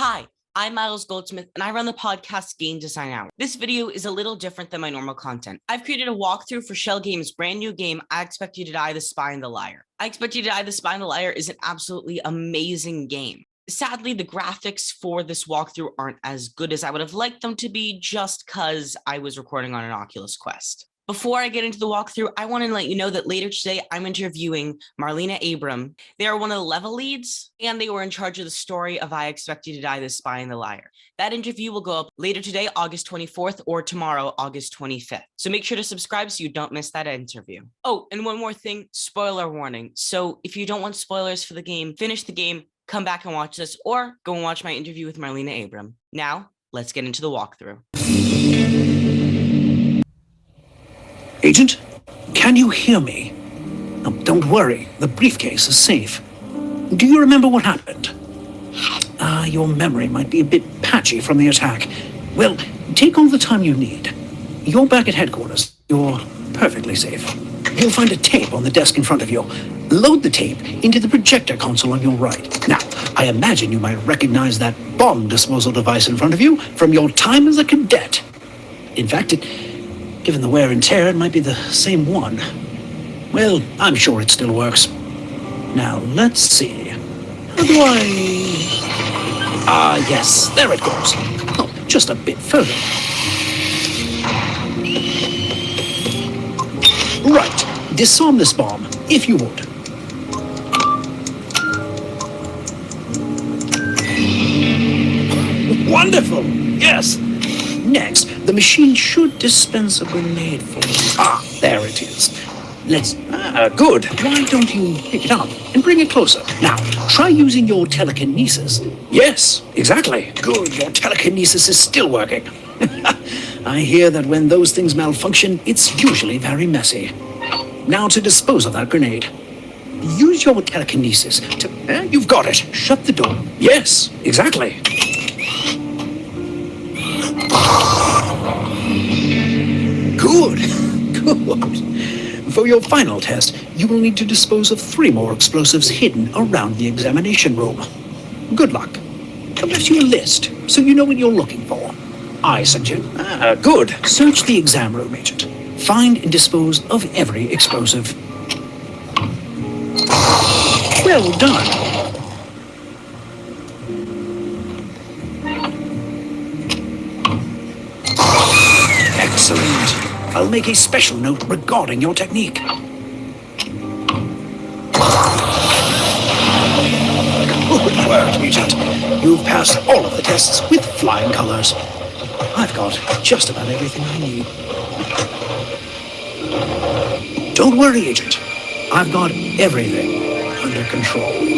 Hi, I'm Miles Goldsmith, and I run the podcast Game Design Hour. This video is a little different than my normal content. I've created a walkthrough for Shell Games' brand new game, I Expect You to Die, The Spy and the Liar. I Expect You to Die, The Spy and the Liar is an absolutely amazing game. Sadly, the graphics for this walkthrough aren't as good as I would have liked them to be just because I was recording on an Oculus Quest. Before I get into the walkthrough, I want to let you know that later today, I'm interviewing Marlena Abram. They are one of the level leads, and they were in charge of the story of I Expect You to Die, The Spy and the Liar. That interview will go up later today, August 24th, or tomorrow, August 25th. So make sure to subscribe so you don't miss that interview. Oh, and one more thing, spoiler warning. So if you don't want spoilers for the game, finish the game, come back and watch this, or go and watch my interview with Marlena Abram. Now, let's get into the walkthrough. Agent, can you hear me? Oh, don't worry, the briefcase is safe. Do you remember what happened? Your memory might be a bit patchy from the attack. Well, take all the time you need. You're back at headquarters. You're perfectly safe. You'll find a tape on the desk in front of you. Load the tape into the projector console on your right. Now, I imagine you might recognize that bomb disposal device in front of you from your time as a cadet. In fact, given the wear and tear, it might be the same one. Well, I'm sure it still works. Now, let's see. How do I... yes, there it goes. Oh, just a bit further. Right, disarm this bomb, if you would. Wonderful, yes. Next, the machine should dispense a grenade for you. There it is. Let's... good. Why don't you pick it up and bring it closer? Now, try using your telekinesis. Yes, exactly. Good, your telekinesis is still working. I hear that when those things malfunction, it's usually very messy. Now to dispose of that grenade. Use your telekinesis to... you've got it. Shut the door. Yes, exactly. Good. For your final test, you will need to dispose of 3 more explosives hidden around the examination room. Good luck. I've left you a list, so you know what you're looking for. I suggest... good. Search the exam room, Agent. Find and dispose of every explosive. Well done. Excellent. I'll make a special note regarding your technique. Good work, Agent. You've passed all of the tests with flying colors. I've got just about everything I need. Don't worry, Agent. I've got everything under control.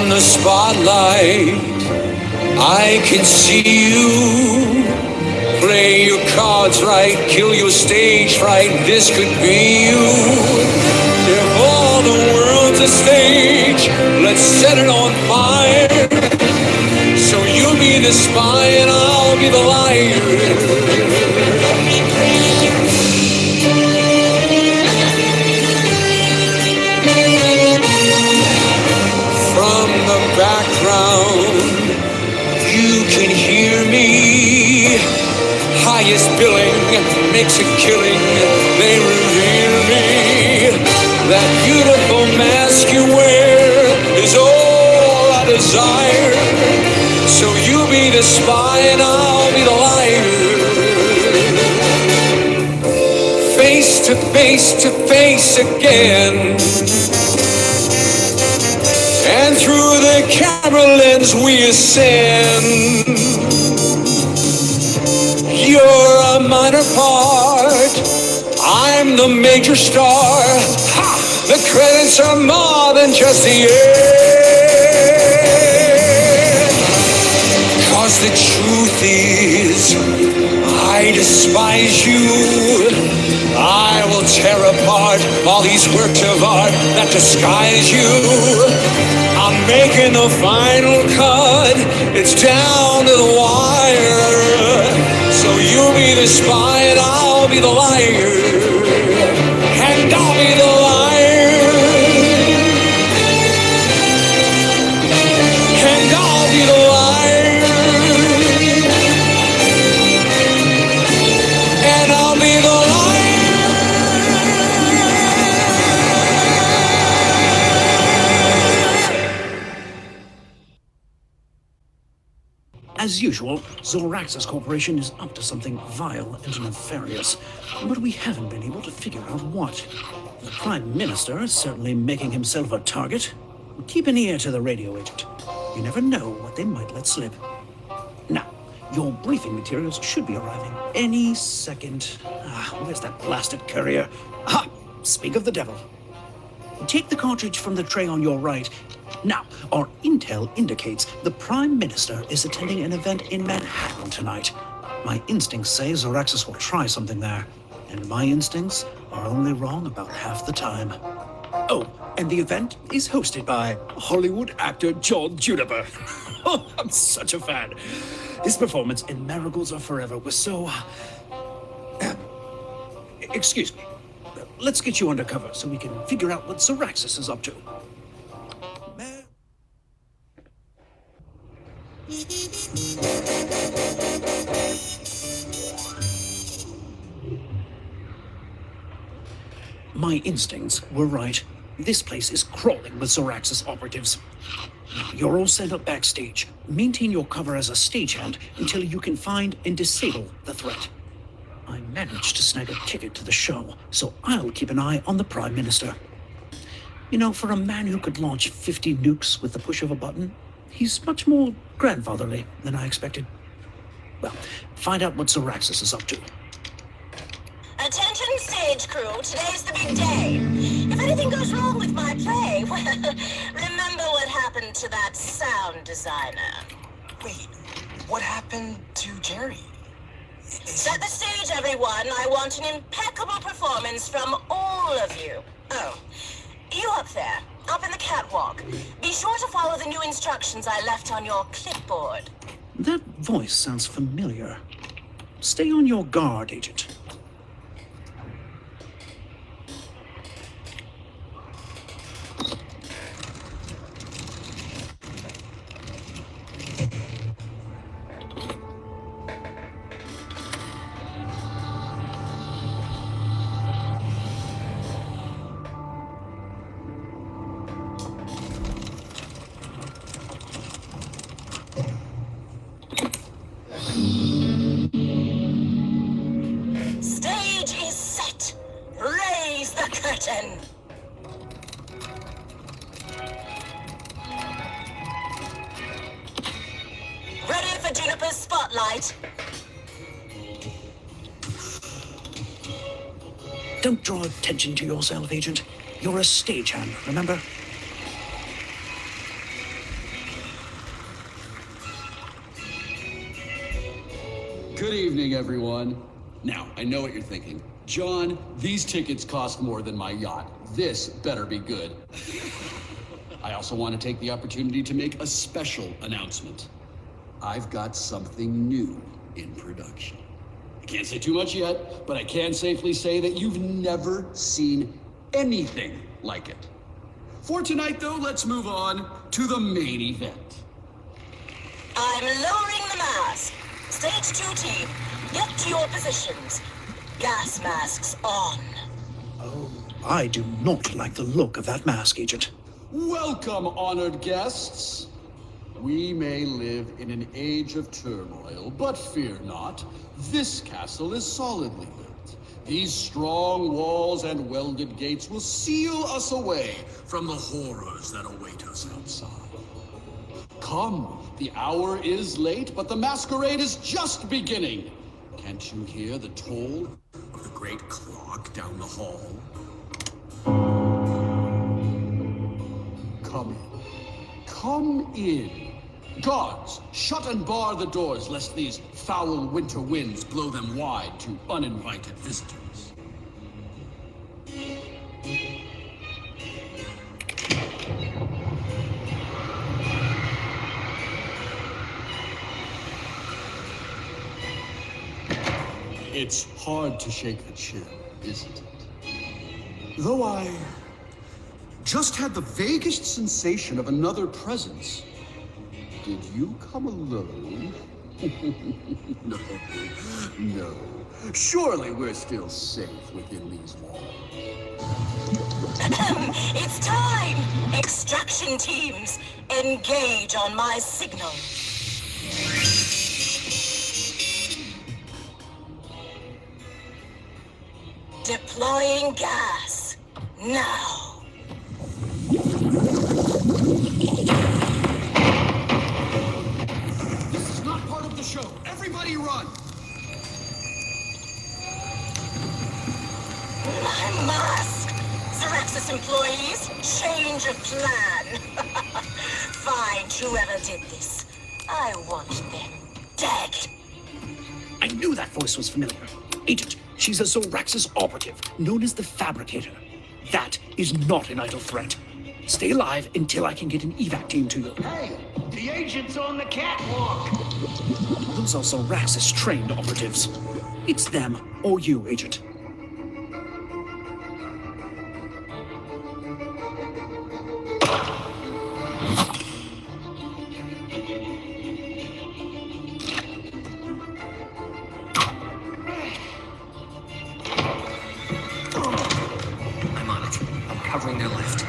The spotlight, I can see you. Play your cards right, kill your stage fright. This could be you. If all the world's a stage, let's set it on fire. So you'll be the spy and I'll be the liar. Background, you can hear me. Highest billing makes a killing. They revere me. That beautiful mask you wear is all I desire. So you be the spy and I'll be the liar. Face to face again. And through the camera lens we ascend. You're a minor part, I'm the major star. Ha! The credits are more than just the end. 'cause the truth is, I despise you. I will tear apart all these works of art that disguise you. I'm making the final cut. It's down to the wire. So you'll be the spy and I'll be the liar. And I'll be the liar. And I'll be the liar. And I'll be the liar. As usual, Zoraxis Corporation is up to something vile and nefarious, but we haven't been able to figure out what. The Prime Minister is certainly making himself a target. Keep an ear to the radio agent. You never know what they might let slip. Now, your briefing materials should be arriving any second. Where's that blasted courier? Aha! Speak of the devil. Take the cartridge from the tray on your right. Now, our intel indicates the Prime Minister is attending an event in Manhattan tonight. My instincts say Zoraxis will try something there, and my instincts are only wrong about half the time. Oh, and the event is hosted by Hollywood actor John Juniper. Oh, I'm such a fan. His performance in Marigolds Are Forever was so... excuse me. Let's get you undercover so we can figure out what Zoraxis is up to. My instincts were right. This place is crawling with Zoraxis operatives. You're all sent up backstage. Maintain your cover as a stagehand until you can find and disable the threat. I managed to snag a ticket to the show, so I'll keep an eye on the Prime Minister. You know, for a man who could launch 50 nukes with the push of a button, he's much more grandfatherly than I expected. Well, find out what Zoraxis is up to. Attention stage crew, today's the big day. If anything goes wrong with my play, well, remember what happened to that sound designer. Wait, what happened to Jerry? Set the stage, everyone. I want an impeccable performance from all of you. Oh, you up there, up in the catwalk. Be sure to follow the new instructions I left on your clipboard. That voice sounds familiar. Stay on your guard, Agent. Stage is set. Raise the curtain. Ready for Juniper's spotlight? Don't draw attention to yourself, Agent. You're a stagehand, remember? Good evening, everyone. Now, I know what you're thinking. John, these tickets cost more than my yacht. This better be good. I also want to take the opportunity to make a special announcement. I've got something new in production. I can't say too much yet, but I can safely say that you've never seen anything like it. For tonight, though, let's move on to the main event. I'm lowering the mask. Stage 2 team, get to your positions. Gas masks on. Oh, I do not like the look of that mask, Agent. Welcome, honored guests. We may live in an age of turmoil, but fear not. This castle is solidly built. These strong walls and welded gates will seal us away from the horrors that await us outside. Come, the hour is late, but the masquerade is just beginning. Can't you hear the toll of the great clock down the hall? Come in. Come in. Guards, shut and bar the doors, lest these foul winter winds blow them wide to uninvited visitors. It's hard to shake the chill, isn't it? Though I just had the vaguest sensation of another presence. Did you come alone? No, no. Surely we're still safe within these walls. It's time! Extraction teams, engage on my signal. Deploying gas. Now. This is not part of the show. Everybody run! My mask! Zaraxis employees, change of plan. Find whoever did this. I want them dead. I knew that voice was familiar. Agent, she's a Zoraxis operative, known as the Fabricator. That is not an idle threat. Stay alive until I can get an evac team to you. Hey, the agent's on the catwalk. Those are Zoraxis trained operatives. It's them or you, Agent. I'm on it. I'm covering their left.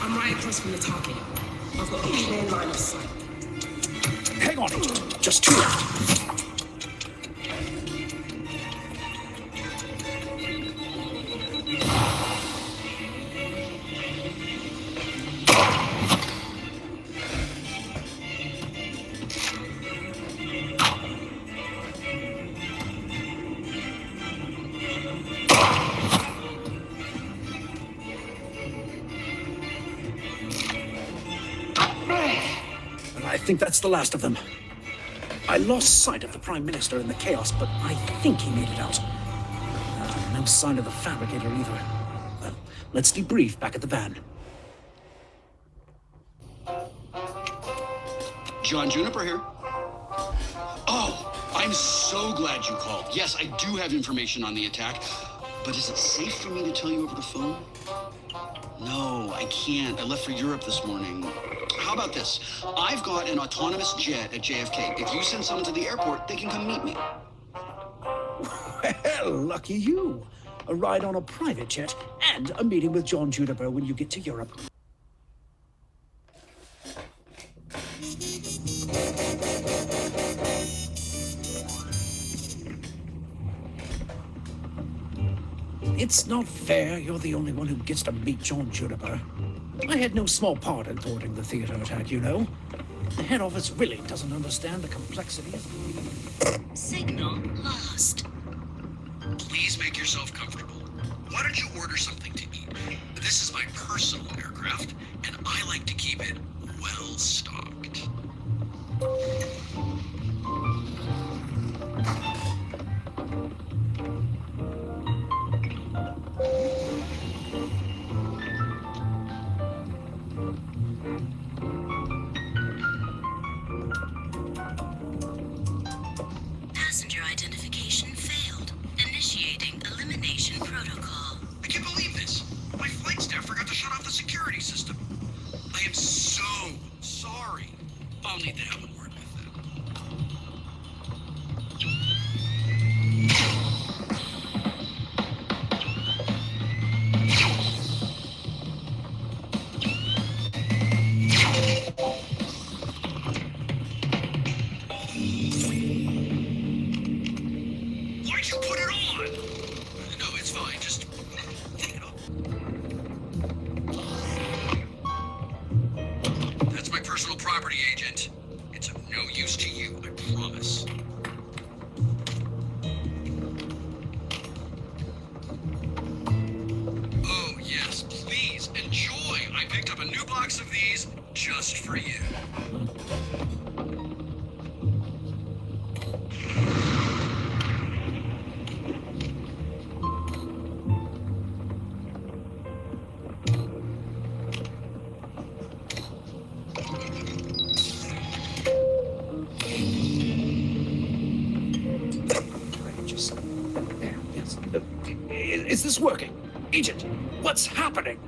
I'm right across from the target. I've got a clear line of sight. Hang on, Agent. Just two left. I think that's the last of them. I lost sight of the Prime Minister in the chaos, but I think he made it out. No sign of the Fabricator either. Well, let's debrief back at the van. John Juniper here. Oh, I'm so glad you called. Yes, I do have information on the attack, but is it safe for me to tell you over the phone? No, I can't. I left for Europe this morning. How about this? I've got an autonomous jet at JFK. If you send someone to the airport, they can come meet me. Well, lucky you. A ride on a private jet and a meeting with John Juniper when you get to Europe. It's not fair you're the only one who gets to meet John Juniper. I had no small part in thwarting the theater attack, you know. The head office really doesn't understand the complexities. Signal lost. Please make yourself comfortable. Why don't you order something to eat? This is my personal aircraft, and I like to keep it well stocked. Passenger identification failed. Initiating elimination protocol. I can't believe this. My flight staff forgot to shut off the security system. I am so sorry. I'll need to have a word with them. Why'd you put it on? No, it's fine. Just take it off. That's my personal property, Agent. It's of no use to you, I promise. Oh, yes, please enjoy. I picked up a new box of these just just for you. Just there. Yes. Is this working, Agent? What's happening?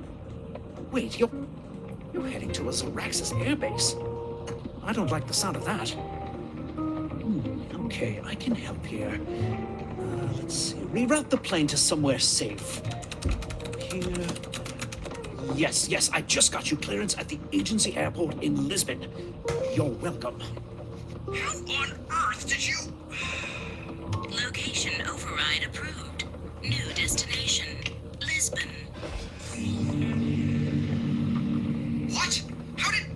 Wait, you're heading to a Zoraxis airbase. I don't like the sound of that. Okay, I can help here. Let's see. Reroute the plane to somewhere safe. Here. Yes, I just got you clearance at the agency airport in Lisbon. You're welcome. How on earth did you... Location override approved. New destination, Lisbon. What? How did...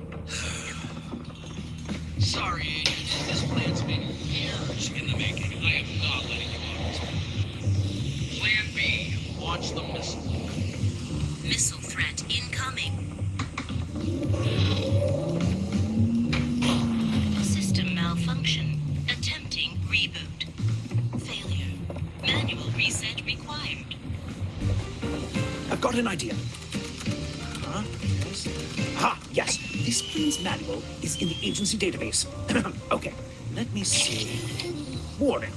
Sorry, Agent. This plan's been years in the making. I am not letting you out of this. Plan B. Launch the missile. Missile threat incoming. System malfunction. Attempting reboot. Failure. Manual reset required. I've got an idea. Yes. Yes. This plane's manual is in the agency database. Okay, let me see. Warning.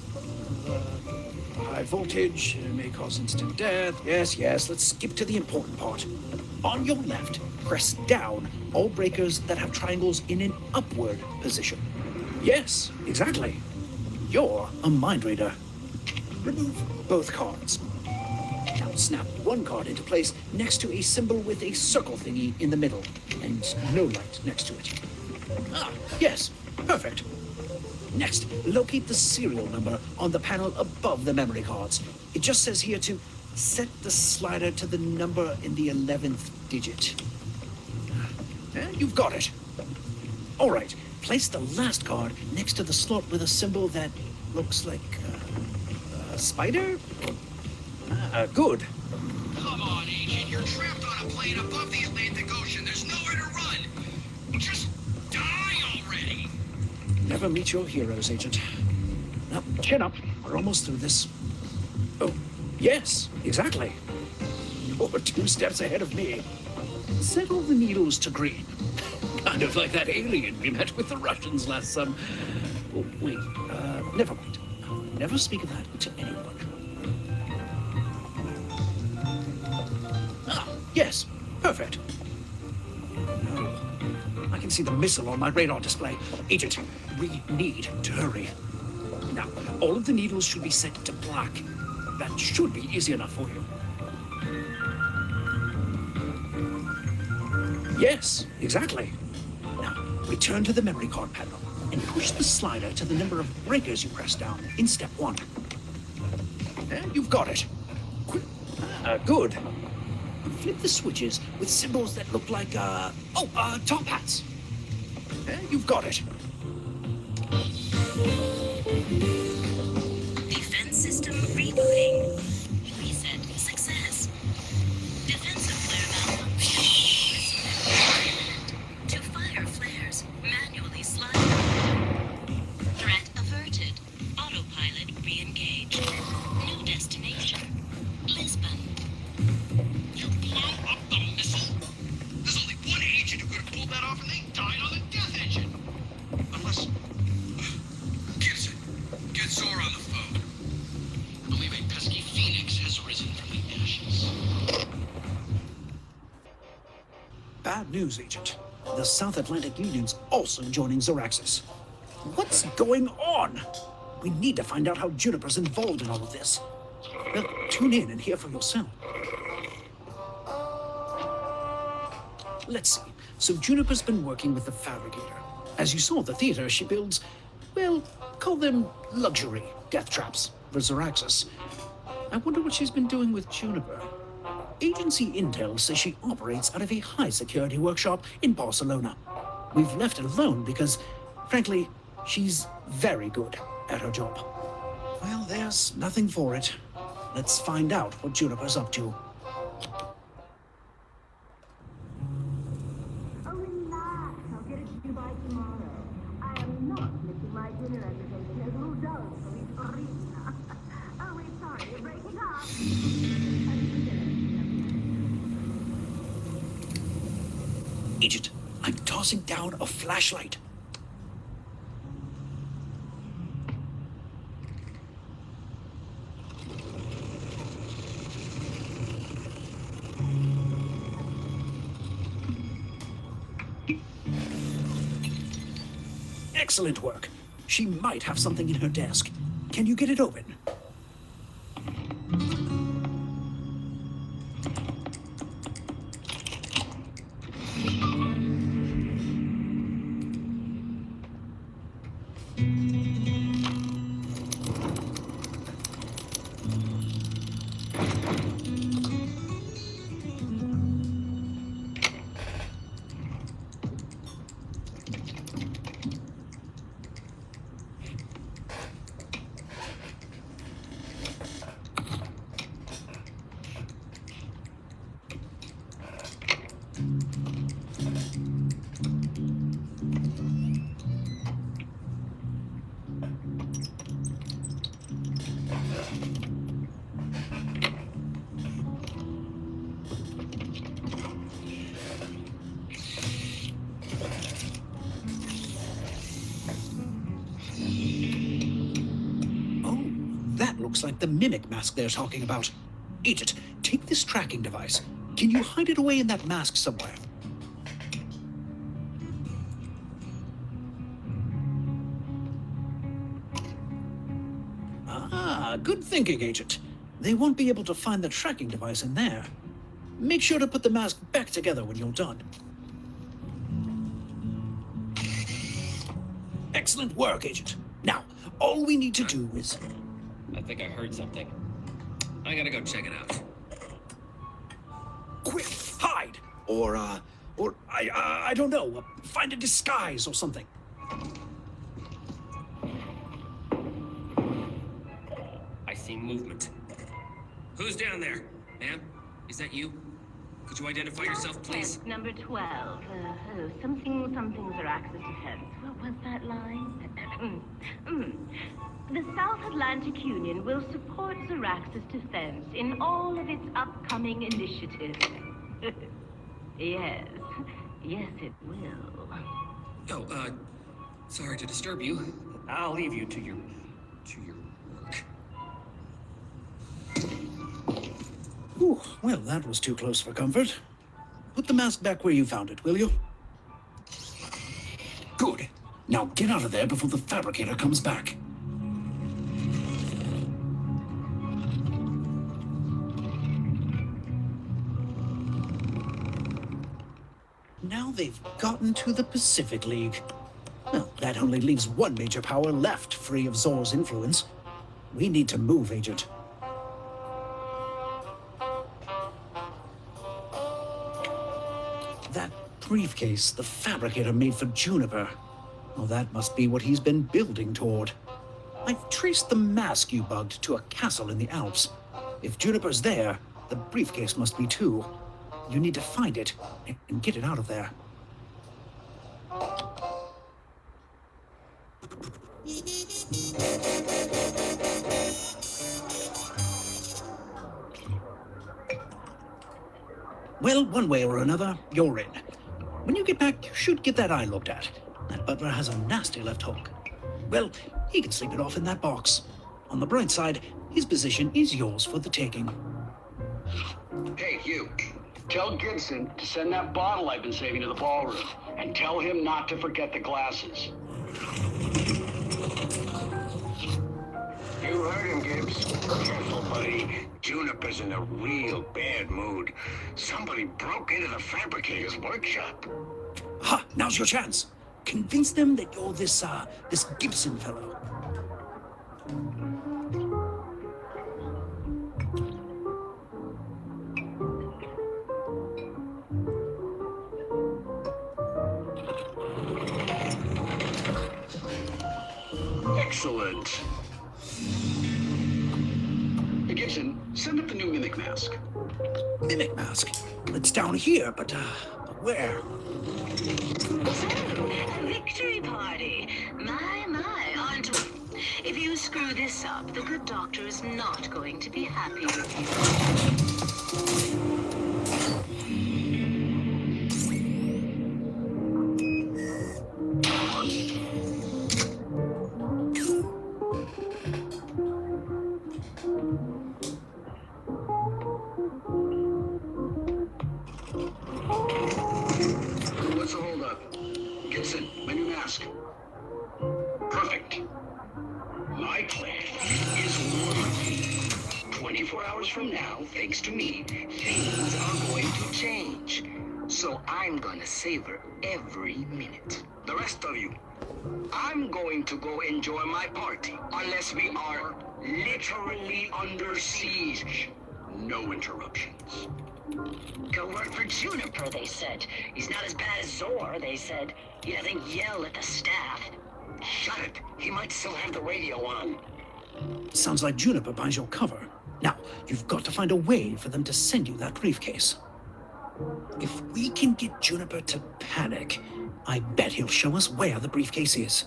High voltage may cause instant death. Yes. Let's skip to the important part. On your left, press down all breakers that have triangles in an upward position. Yes, exactly. You're a mind reader. Remove both cards. Now snap one card into place next to a symbol with a circle thingy in the middle and no light next to it. Yes, perfect. Next, locate the serial number on the panel above the memory cards. It just says here to set the slider to the number in the 11th digit. You've got it. All right, place the last card next to the slot with a symbol that looks like a spider? Good. Come on, Agent. You're trapped on a plane above the Atlantic Ocean. There's nowhere to run. Just die already. Never meet your heroes, Agent. Now, chin up. We're almost through this. Oh, yes, exactly. You're 2 steps ahead of me. Set all the needles to green. Kind of like that alien we met with the Russians last summer. Oh, wait, never mind. Never speak of that to anyone. Yes, perfect. No, I can see the missile on my radar display. Agent, we need to hurry. Now, all of the needles should be set to black. That should be easy enough for you. Yes, exactly. Now, return to the memory card panel and push the slider to the number of breakers you pressed down in step 1. And you've got it. Good. Flip the switches with symbols that look like, top hats. You've got it. Defense system rebooting. Reset success. Defensive flare malfunction. To fire flares, manually slide. Threat averted. Autopilot re-engaged. New destination, Lisbon. You blew up the missile? There's only one agent who could have pulled that off, and they died on the death engine. Unless... Gibson, get Zora on the phone. I believe a pesky phoenix has risen from the ashes. Bad news, Agent. The South Atlantic Union's also joining Zoraxis. What's going on? We need to find out how Juniper's involved in all of this. Well, tune in and hear for yourself. Let's see. So Juniper's been working with the Fabricator. As you saw at the theater, she builds, well, call them luxury death traps for Zoraxis. I wonder what she's been doing with Juniper. Agency intel says she operates out of a high-security workshop in Barcelona. We've left it alone because, frankly, she's very good at her job. Well, there's nothing for it. Let's find out what Juniper's up to. I'm tossing down a flashlight. Excellent work. She might have something in her desk. Can you get it open? Looks like the mimic mask they're talking about. Agent, take this tracking device. Can you hide it away in that mask somewhere? Ah, good thinking, Agent. They won't be able to find the tracking device in there. Make sure to put the mask back together when you're done. Excellent work, Agent. Now, all we need to do is... I think I heard something. I gotta go check it out. Quick, hide! Or I don't know, find a disguise or something. I see movement. Who's down there? Ma'am, is that you? Could you identify yourself, please? Number 12. Something Zaraxis defense. What was that line? The South Atlantic Union will support Zaraxis defense in all of its upcoming initiatives. Yes, it will. Oh, sorry to disturb you. I'll leave you to your work. Ooh, well, that was too close for comfort. Put the mask back where you found it, will you? Good. Now get out of there before the fabricator comes back. Now they've gotten to the Pacific League. Well, that only leaves one major power left free of Zor's influence. We need to move, Agent. That briefcase the fabricator made for Juniper. Well, that must be what he's been building toward. I've traced the mask you bugged to a castle in the Alps. If Juniper's there, the briefcase must be too. You need to find it and get it out of there. Well, one way or another, you're in. When you get back, you should get that eye looked at. That butler has a nasty left hook. Well, he can sleep it off in that box. On the bright side, his position is yours for the taking. Hey, you. Tell Gibson to send that bottle I've been saving to the ballroom. And tell him not to forget the glasses. You heard him, Gibbs. Careful, buddy. Juniper's in a real bad mood. Somebody broke into the fabricator's workshop. Ha! Now's your chance. Convince them that you're this Gibson fellow. Excellent. Hey, Gibson, send up the new Mimic Mask. Mimic mask? It's down here, but where? So, victory party. My, aren't we? If you screw this up, the good doctor is not going to be happy with you. Gibson, my new mask. Perfect. My plan is working. 24 hours from now, thanks to me, things are going to change. So I'm gonna savor every minute. The rest of you, I'm going to go enjoy my party, unless we are literally under siege. No interruptions. Go work for Juniper, they said. He's not as bad as Zor, they said. He doesn't yell at the staff. Shut it. He might still have the radio on. Sounds like Juniper buys your cover. Now, you've got to find a way for them to send you that briefcase. If we can get Juniper to panic, I bet he'll show us where the briefcase is.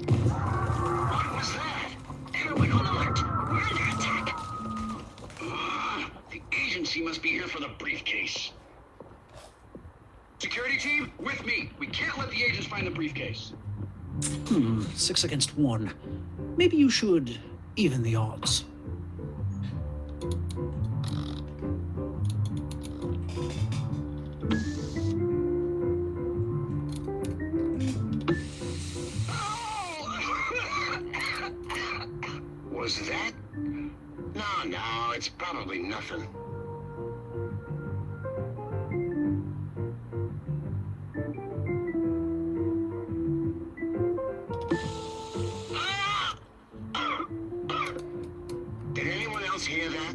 What was that? Everyone on alert. We're under attack. The agency must be here for the briefcase. Security team, with me. We can't let the agents find the briefcase. 6 against 1. Maybe you should even the odds. Was that? No, it's probably nothing. Did anyone else hear that?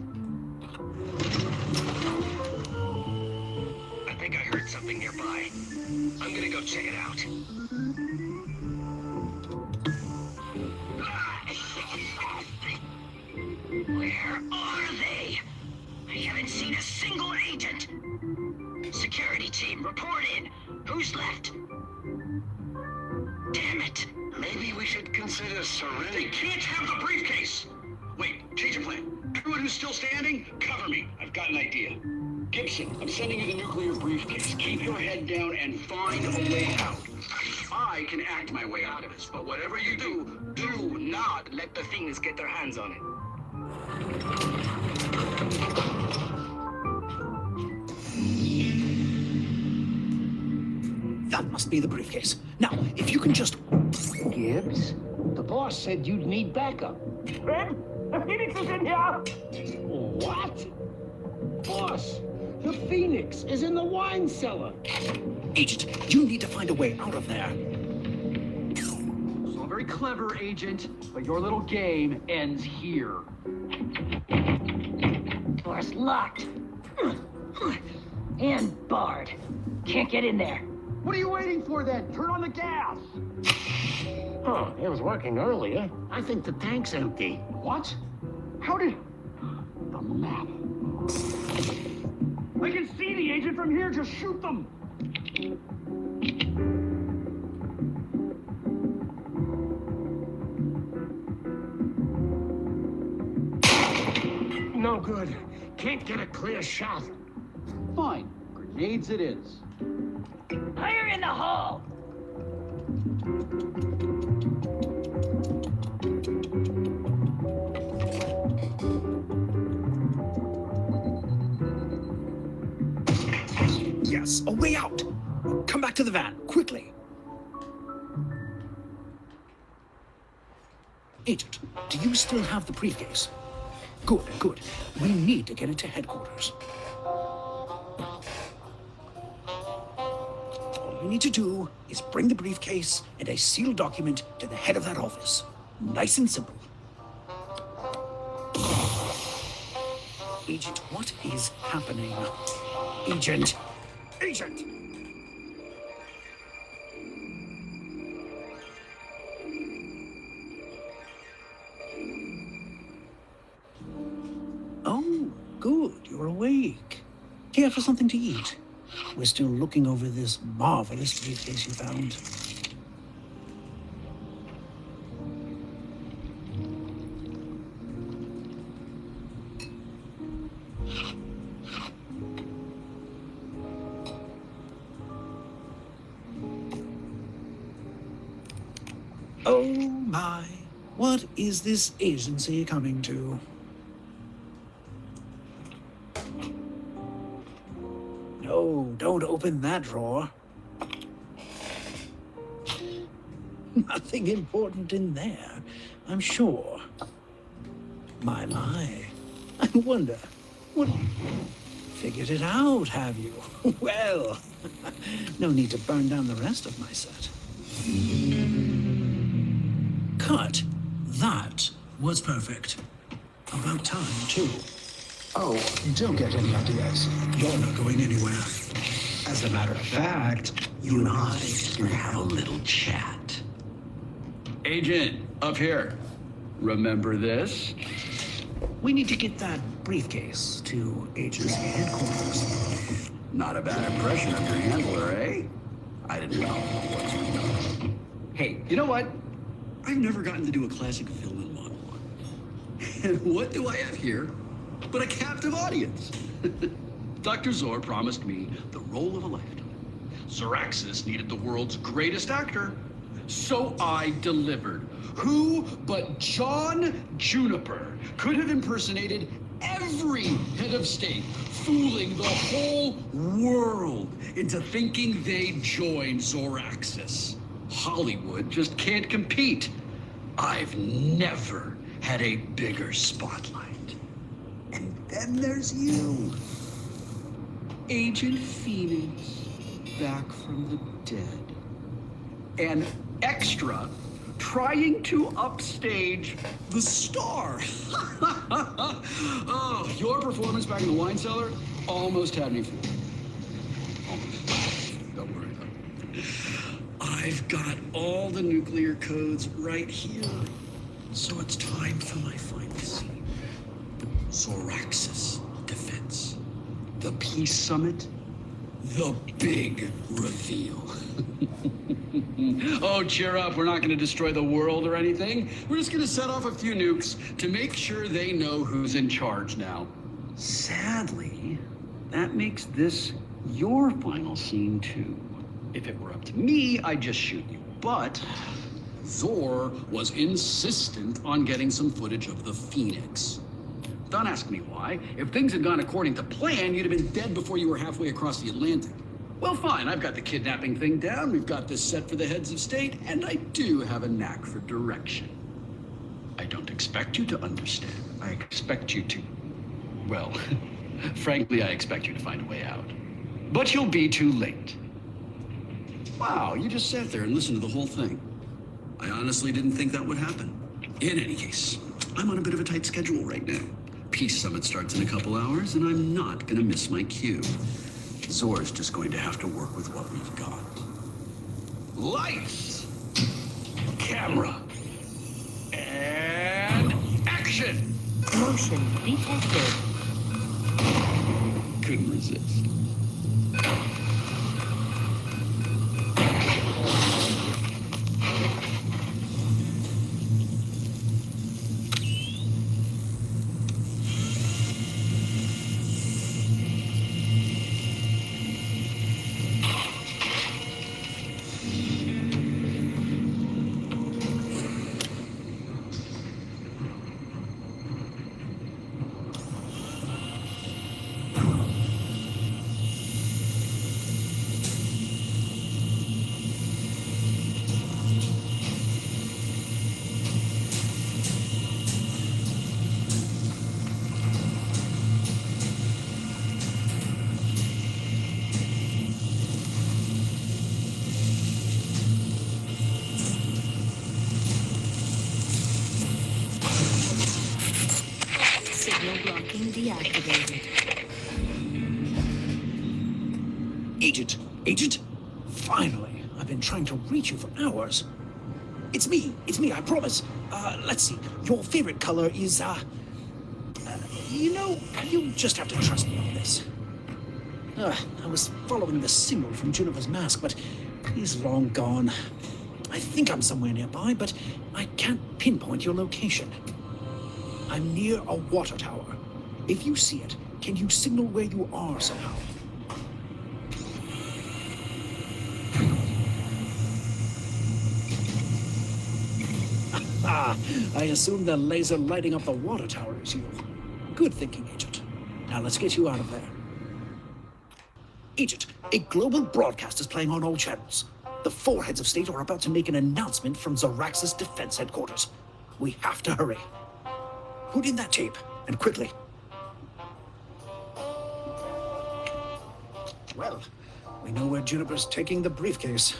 I think I heard something nearby. I'm gonna go check it out. Where are they? I haven't seen a single agent. Security team, report in. Who's left? Damn it. Maybe we should consider surrendering. They can't have the briefcase! Wait, change of plan. Everyone who's still standing, cover me. I've got an idea. Gibson, I'm sending you the nuclear briefcase. Keep your head down and find a way out. I can act my way out of this, but whatever you do, do not let the things get their hands on it. That must be the briefcase. Now, if you can just... Gibbs, the boss said you'd need backup. Red, the Phoenix is in here! What? Boss, the Phoenix is in the wine cellar. Agent, you need to find a way out of there. So very clever, Agent, but your little game ends here. Door's locked. And barred. Can't get in there. What are you waiting for then? Turn on the gas! Huh, it was working earlier. I think the tank's empty. What? How did... The map. I can see the agent from here. Just shoot them! No good. Can't get a clear shot. Fine. Grenades it is. Fire in the hole! Yes, a way out. Come back to the van, quickly. Agent, do you still have the briefcase? Good, good. We need to get it to headquarters. All you need to do is bring the briefcase and a sealed document to the head of that office. Nice and simple. Agent, what is happening? Agent! Agent! Oh, good, you're awake. Care for something to eat? We're still looking over this marvelous briefcase you found. Oh my, what is this agency coming to? No, don't open that drawer. Nothing important in there, I'm sure. My. I wonder, what... Figured it out, have you? Well, no need to burn down the rest of my set. Cut. That was perfect. About time, too. Oh, don't get any ideas. You're not going anywhere. As a matter of fact, you and I can have a little chat. Agent, up here. Remember this? We need to get that briefcase to Agent's headquarters. Not a bad impression of your handler, eh? I didn't know what's with those. Hey, you know what? I've never gotten to do a classic villain monologue. And what do I have here but a captive audience? Dr. Zor promised me the role of a lifetime. Zoraxis needed the world's greatest actor, so I delivered. Who but John Juniper could have impersonated every head of state, fooling the whole world into thinking they'd join Zoraxis? Hollywood just can't compete. I've never had a bigger spotlight. And then there's you. Agent Phoenix, back from the dead. An extra trying to upstage the star. Oh, your performance back in the wine cellar almost had me fooled. Almost. Don't worry though. I've got all the nuclear codes right here. So it's time for my final scene. Zoraxis defense. The peace summit. The big reveal. Oh, cheer up. We're not going to destroy the world or anything. We're just going to set off a few nukes to make sure they know who's in charge now. Sadly, that makes this your final scene, too. If it were up to me, I'd just shoot you. But Zor was insistent on getting some footage of the Phoenix. Don't ask me why. If things had gone according to plan, you'd have been dead before you were halfway across the Atlantic. Well, fine, I've got the kidnapping thing down, we've got this set for the heads of state, and I do have a knack for direction. I don't expect you to understand. I expect you to... Well, frankly, I expect you to find a way out. But you'll be too late. Wow, you just sat there and listened to the whole thing. I honestly didn't think that would happen. In any case, I'm on a bit of a tight schedule right now. Peace Summit starts in a couple hours, and I'm not gonna miss my cue. Zor's just going to have to work with what we've got. Lights! Camera! And action! Motion detected. Couldn't resist. Signal blocking deactivated. Agent! Finally! I've been trying to reach you for hours. It's me, I promise. Let's see. Your favorite color is, you just have to trust me on this. I was following the signal from Juniper's mask, but he's long gone. I think I'm somewhere nearby, but I can't pinpoint your location. I'm near a water tower. If you see it, can you signal where you are somehow? I assume the laser lighting up the water tower is you. Good thinking, Agent. Now let's get you out of there. Agent, a global broadcast is playing on all channels. The 4 heads of state are about to make an announcement from Zoraxis Defense Headquarters. We have to hurry. Put in that tape, and quickly. Well, we know where Juniper's taking the briefcase.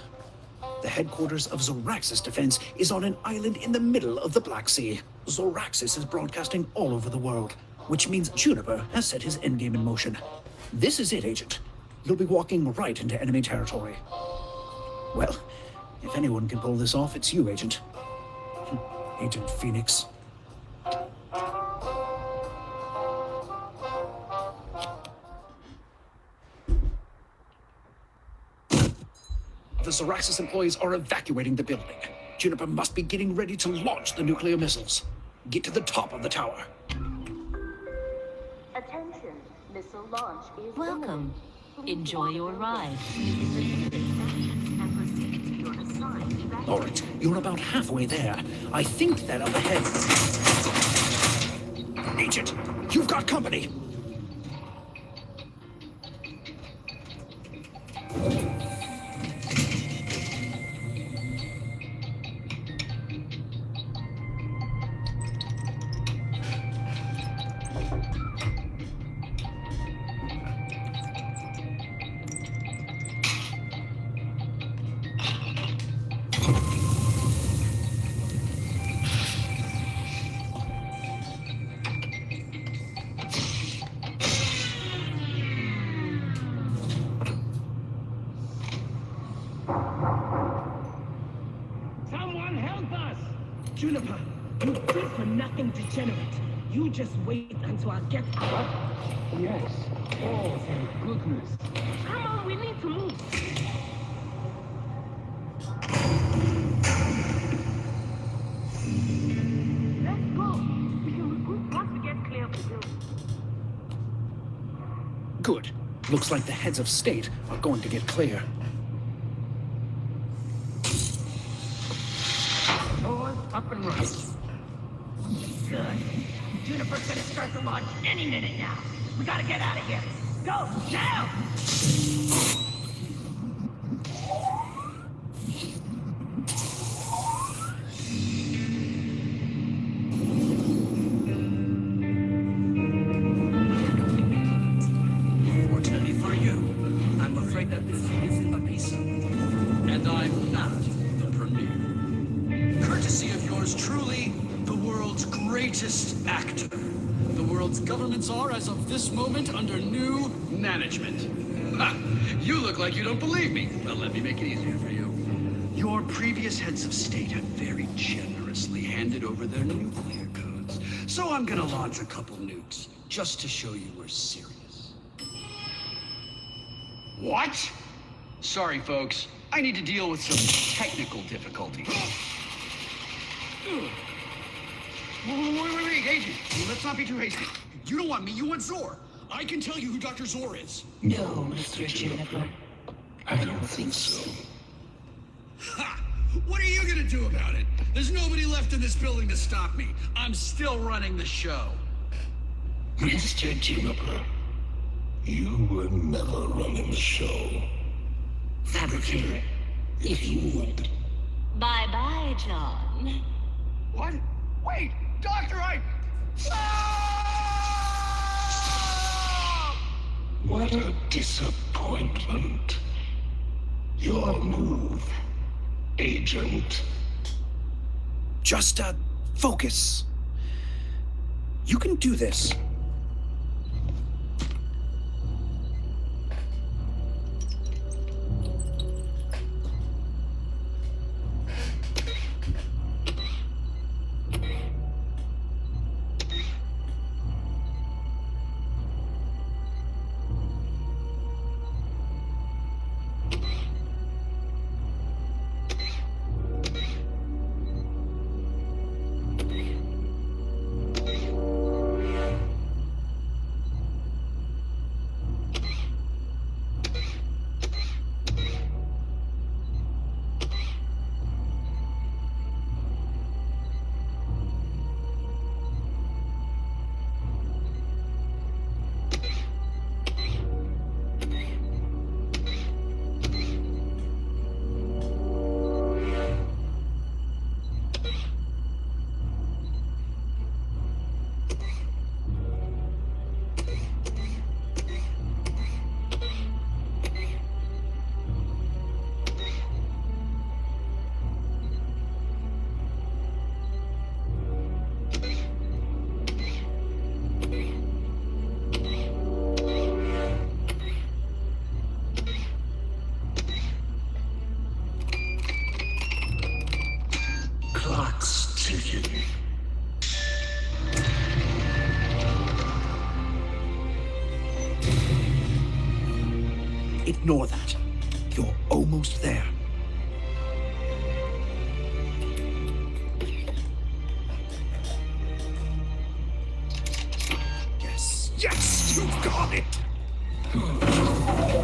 The headquarters of Zoraxis Defense is on an island in the middle of the Black Sea. Zoraxis is broadcasting all over the world, which means Juniper has set his endgame in motion. This is it, Agent. You'll be walking right into enemy territory. Well, if anyone can pull this off, it's you, Agent. Agent Phoenix. The Zoraxis employees are evacuating the building. Juniper must be getting ready to launch the nuclear missiles. Get to the top of the tower. Attention, missile launch is Welcome. Enjoy your ride. All right, you're about halfway there. I think that up ahead... Agent, you've got company. Someone help us! Juniper, you did for nothing degenerate. You just wait until I get out. Yes. Oh, thank goodness. Come on, we need to move. Let's go. We can regroup once we get clear of the building. Good. Looks like the heads of state are going to get clear. Doors up and running. Good. Juniper's gonna start the launch any minute now. We gotta get out of here. Go, now! Fortunately for you, I'm afraid that this isn't a pizza. And I'm not the premier. Courtesy of yours truly, the world's greatest actor. The world's governments are, as of this moment, under new management. Ha! You look like you don't believe me. Well, let me make it easier for you. Your previous heads of state have very generously handed over their nuclear codes. So I'm gonna launch a couple nukes, just to show you we're serious. What? Sorry, folks. I need to deal with some technical difficulties. Wait, Agent. Let's not be too hasty. You don't want me, you want Zor. I can tell you who Dr. Zor is. No, Mr. Juniper. I don't think so. Ha! What are you gonna do about it? There's nobody left in this building to stop me. I'm still running the show. Mr. Juniper, you were never running the show. Fabricator, if you would. Bye-bye, John. What? Wait! Doctor, What a disappointment. Your move, Agent. Just, focus. You can do this. Ignore that. You're almost there. Yes, yes, you've got it!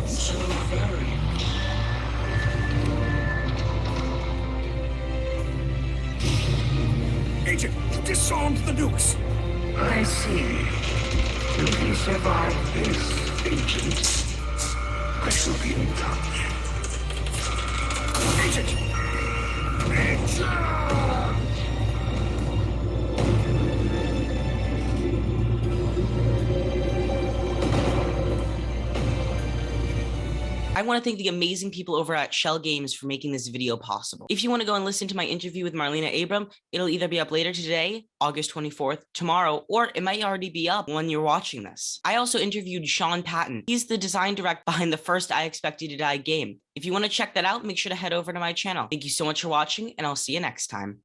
So very. Agent, disarmed the nukes! I see. If you survive this, Agent, I shall be in touch. Agent! Agent! I want to thank the amazing people over at Shell Games for making this video possible. If you want to go and listen to my interview with Marlena Abram, it'll either be up later today, August 24th, tomorrow, or it might already be up when you're watching this. I also interviewed Sean Patton. He's the design director behind the first I Expect You to Die game. If you want to check that out, make sure to head over to my channel. Thank you so much for watching, and I'll see you next time.